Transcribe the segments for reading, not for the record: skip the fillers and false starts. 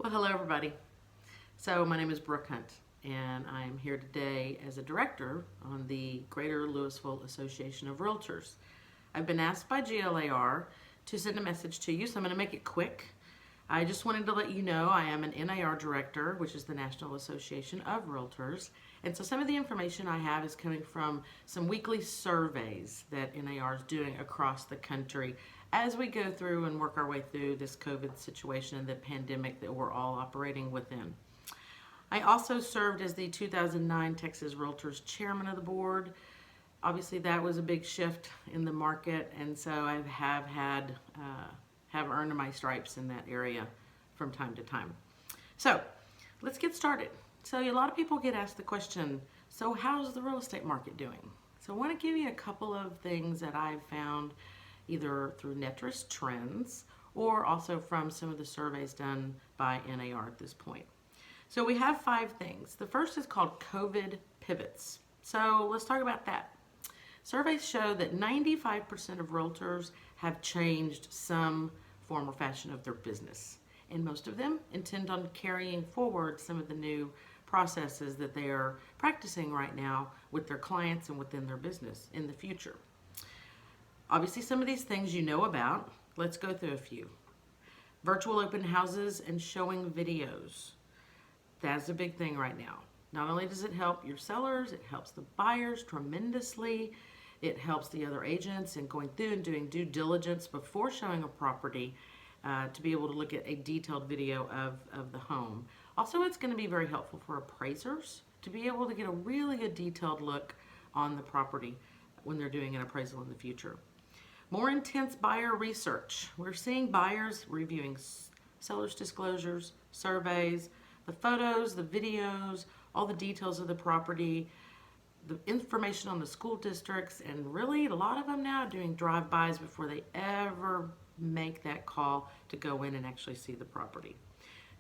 Well, hello everybody. So my name is Brooke Hunt, and I'm here today as a director on the Greater Louisville Association of Realtors. I've been asked by GLAR to send a message to you, so I'm going to make it quick. I just wanted to let you know I am an NAR director, which is the National Association of Realtors, and so some of the information I have is coming from some weekly surveys that NAR is doing across the country as we go through and work our way through this COVID situation and the pandemic that we're all operating within. I also served as the 2009 Texas Realtors Chairman of the Board. Obviously, that was a big shift in the market, and so I have earned my stripes in that area from time to time. So let's get started. So a lot of people get asked the question, so how's the real estate market doing? So I want to give you a couple of things that I've found either through Netris Trends or also from some of the surveys done by NAR at this point. So we have 5 things. The first is called COVID pivots. So let's talk about that. Surveys show that 95% of realtors have changed some form or fashion of their business. And most of them intend on carrying forward some of the new processes that they are practicing right now with their clients and within their business in the future. Obviously, some of these things you know about. Let's go through a few. Virtual open houses and showing videos. That's a big thing right now. Not only does it help your sellers, it helps the buyers tremendously. It helps the other agents in going through and doing due diligence before showing a property to be able to look at a detailed video of the home. Also, it's going to be very helpful for appraisers to be able to get a really good detailed look on the property when they're doing an appraisal in the future. More intense buyer research. We're seeing buyers reviewing sellers' disclosures, surveys, the photos, the videos, all the details of the property, the information on the school districts, and really a lot of them now doing drive-bys before they ever make that call to go in and actually see the property.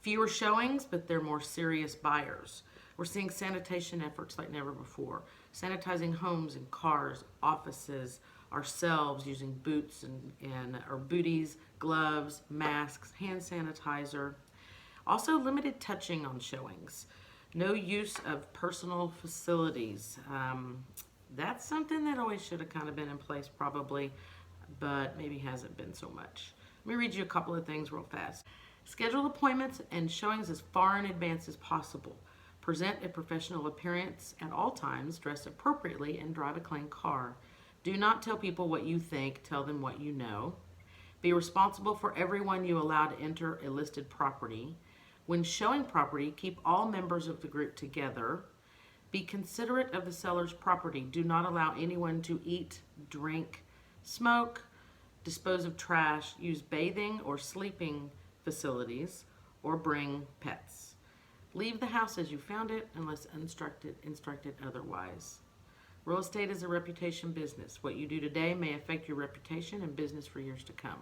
Fewer showings, but they're more serious buyers. We're seeing sanitation efforts like never before. Sanitizing homes and cars, offices, ourselves using boots or booties, gloves, masks, hand sanitizer. Also limited touching on showings. No use of personal facilities. That's something that always should have kind of been in place probably, but maybe hasn't been so much. Let me read you a couple of things real fast. Schedule appointments and showings as far in advance as possible. Present a professional appearance at all times, dress appropriately, and drive a clean car. Do not tell people what you think, tell them what you know. Be responsible for everyone you allow to enter a listed property. When showing property, keep all members of the group together. Be considerate of the seller's property. Do not allow anyone to eat, drink, smoke, dispose of trash, use bathing or sleeping facilities, or bring pets. Leave the house as you found it unless instructed otherwise. Real estate is a reputation business. What you do today may affect your reputation and business for years to come.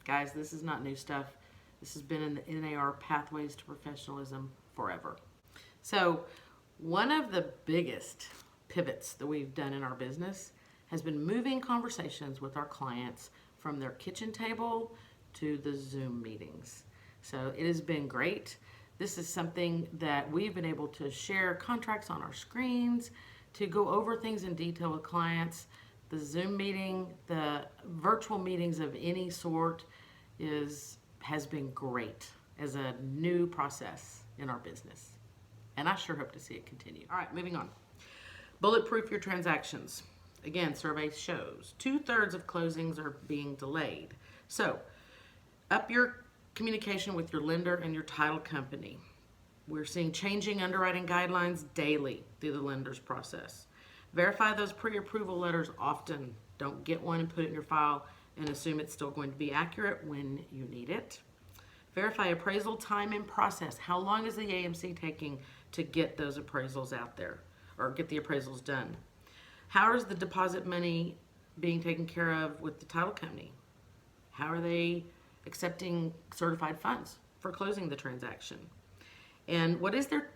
Guys, this is not new stuff. This has been in the NAR Pathways to Professionalism forever. So one of the biggest pivots that we've done in our business has been moving conversations with our clients from their kitchen table to the Zoom meetings. So it has been great. This is something that we've been able to share contracts on our screens, to go over things in detail with clients. The Zoom meeting, the virtual meetings of any sort has been great as a new process in our business. And I sure hope to see it continue. All right, moving on. Bulletproof your transactions. Again, survey shows 2/3 of closings are being delayed. So up your communication with your lender and your title company. We're seeing changing underwriting guidelines daily through the lender's process. Verify those pre-approval letters often. Don't get one and put it in your file and assume it's still going to be accurate when you need it. Verify appraisal time and process. How long is the AMC taking to get those appraisals out there or get the appraisals done? How is the deposit money being taken care of with the title company? How are they accepting certified funds for closing the transaction? And what's their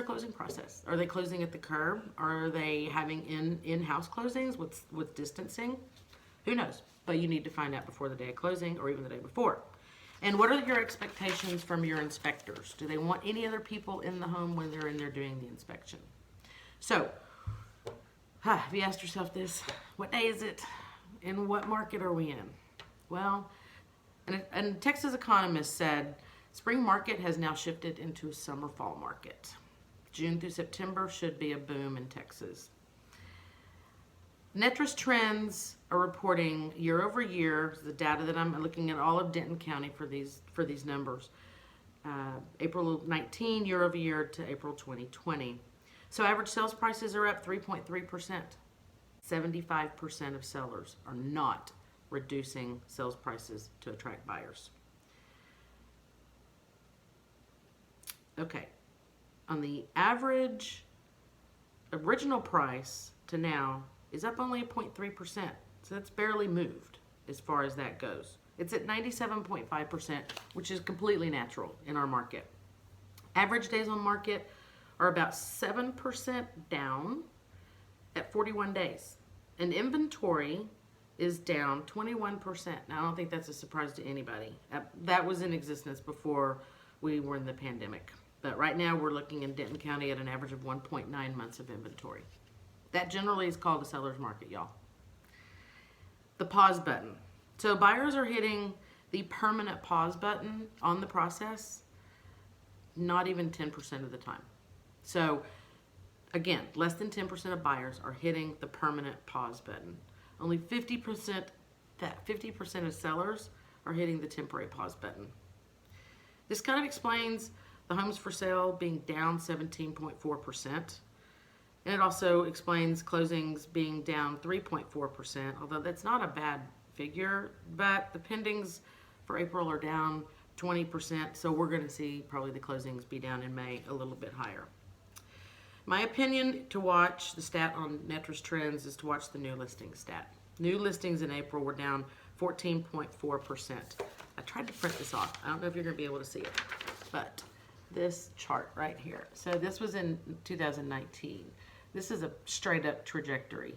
closing process? Are they closing at the curb? Are they having in-house closings with distancing? Who knows? But you need to find out before the day of closing or even the day before. And what are your expectations from your inspectors? Do they want any other people in the home when they're in there doing the inspection? So, have you asked yourself this? What day is it? And what market are we in? Well, and Texas economist said, spring market has now shifted into a summer-fall market. June through September should be a boom in Texas. Netris Trends are reporting year over year, the data that I'm looking at all of Denton County for these numbers. April 19 year over year to April 2020. So average sales prices are up 3.3%. 75% of sellers are not reducing sales prices to attract buyers. Okay, on the average original price to now is up only 0.3%. So that's barely moved as far as that goes. It's at 97.5%, which is completely natural in our market. Average days on market are about 7% down at 41 days. And inventory is down 21%. Now, I don't think that's a surprise to anybody. That was in existence before we were in the pandemic. But right now, we're looking in Denton County at an average of 1.9 months of inventory. That generally is called a seller's market, y'all. The pause button. So buyers are hitting the permanent pause button on the process not even 10% of the time. So again, less than 10% of buyers are hitting the permanent pause button. Only 50% of sellers are hitting the temporary pause button. This kind of explains the homes for sale being down 17.4%. And it also explains closings being down 3.4%, although that's not a bad figure, but the pendings for April are down 20%, so we're going to see probably the closings be down in May a little bit higher. My opinion to watch the stat on Netris Trends is to watch the new listings stat. New listings in April were down 14.4%. I tried to print this off. I don't know if you're going to be able to see it, but this chart right here. So this was in 2019. This is a straight up trajectory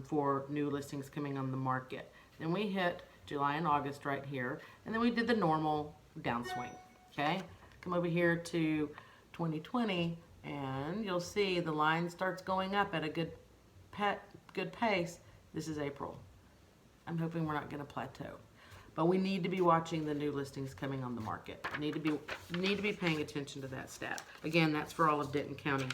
for new listings coming on the market. Then we hit July and August right here, and then we did the normal downswing. Okay, come over here to 2020, and you'll see the line starts going up at a good pace. This is April. I'm hoping we're not going to plateau, but we need to be watching the new listings coming on the market. Need to be paying attention to that stat. Again, that's for all of Denton County.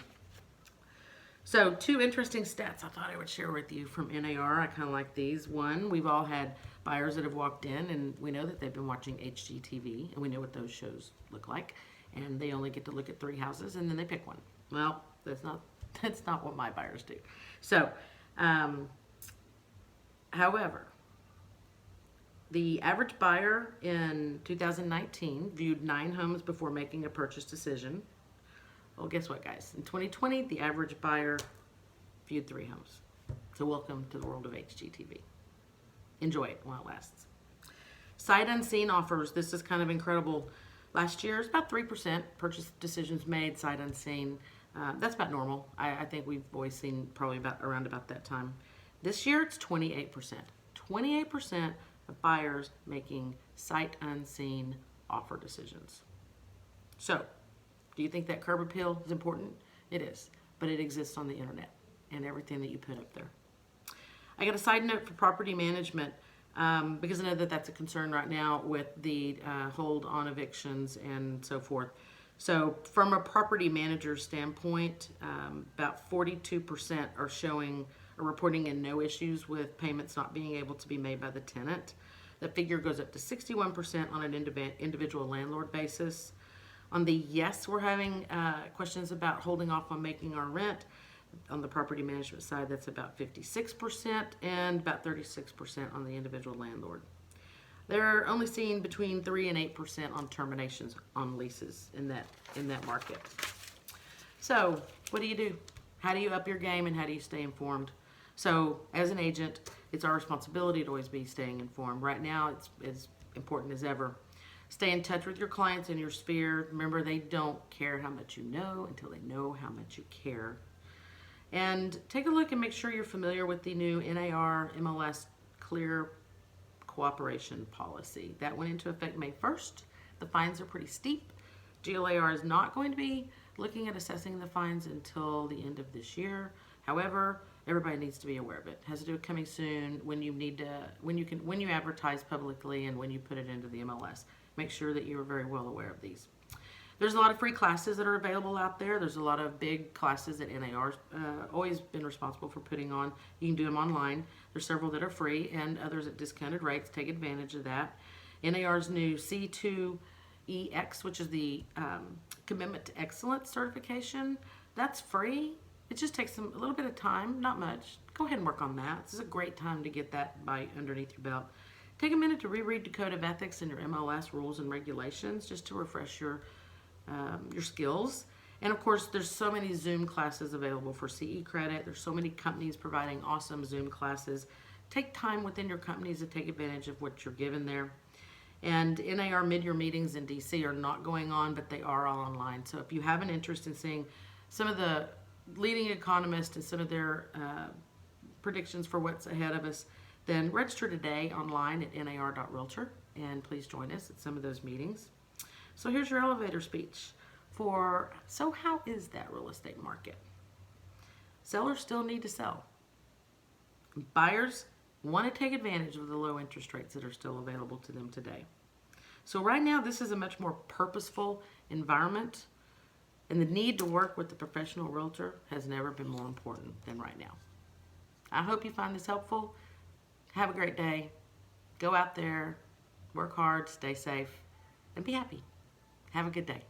So 2 interesting stats I thought I would share with you from NAR. I kind of like these. One, we've all had buyers that have walked in, and we know that they've been watching HGTV, and we know what those shows look like. And they only get to look at 3 houses, and then they pick one. Well, that's not what my buyers do. So, however, the average buyer in 2019 viewed 9 homes before making a purchase decision. Well, guess what, guys? In 2020, the average buyer viewed 3 homes. So welcome to the world of HGTV. Enjoy it while it lasts. Sight unseen offers. This is kind of incredible. Last year, it's about 3% purchase decisions made, sight unseen. That's about normal. I think we've always seen probably around about that time. This year, it's 28%. 28% of buyers making sight unseen offer decisions. So, do you think that curb appeal is important? It is, but it exists on the internet and everything that you put up there. I got a side note for property management because I know that that's a concern right now with the hold on evictions and so forth. So from a property manager's standpoint, about 42% are reporting in no issues with payments not being able to be made by the tenant. That figure goes up to 61% on an individual landlord basis. On the yes, we're having questions about holding off on making our rent. On the property management side, that's about 56% and about 36% on the individual landlord. They're only seeing between 3 and 8% on terminations on leases in that market. So what do? How do you up your game and how do you stay informed? So as an agent, it's our responsibility to always be staying informed. Right now, it's as important as ever. Stay in touch with your clients in your sphere. Remember, they don't care how much you know until they know how much you care. And take a look and make sure you're familiar with the new NAR MLS Clear cooperation policy. That went into effect May 1st. The fines are pretty steep. GLAR is not going to be looking at assessing the fines until the end of this year. However, everybody needs to be aware of it. It has to do with coming soon, when you advertise publicly and when you put it into the MLS. Make sure that you are very well aware of these. There's a lot of free classes that are available out there. There's a lot of big classes that NAR's always been responsible for putting on. You can do them online. There's several that are free and others at discounted rates. Take advantage of that. NAR's new C2EX, which is the Commitment to Excellence certification, that's free. It just takes a little bit of time, not much. Go ahead and work on that. This is a great time to get that underneath your belt. Take a minute to reread the Code of Ethics and your MLS rules and regulations just to refresh your skills. And of course, there's so many Zoom classes available for CE credit. There's so many companies providing awesome Zoom classes. Take time within your companies to take advantage of what you're given there. And NAR mid-year meetings in DC are not going on, but they are all online. So if you have an interest in seeing some of the leading economists and some of their predictions for what's ahead of us, then register today online at nar.realtor and please join us at some of those meetings. So here's your elevator speech for, so how is that real estate market? Sellers still need to sell. Buyers want to take advantage of the low interest rates that are still available to them today. So right now, this is a much more purposeful environment, and the need to work with the professional realtor has never been more important than right now. I hope you find this helpful. Have a great day. Go out there, work hard, stay safe, and be happy. Have a good day.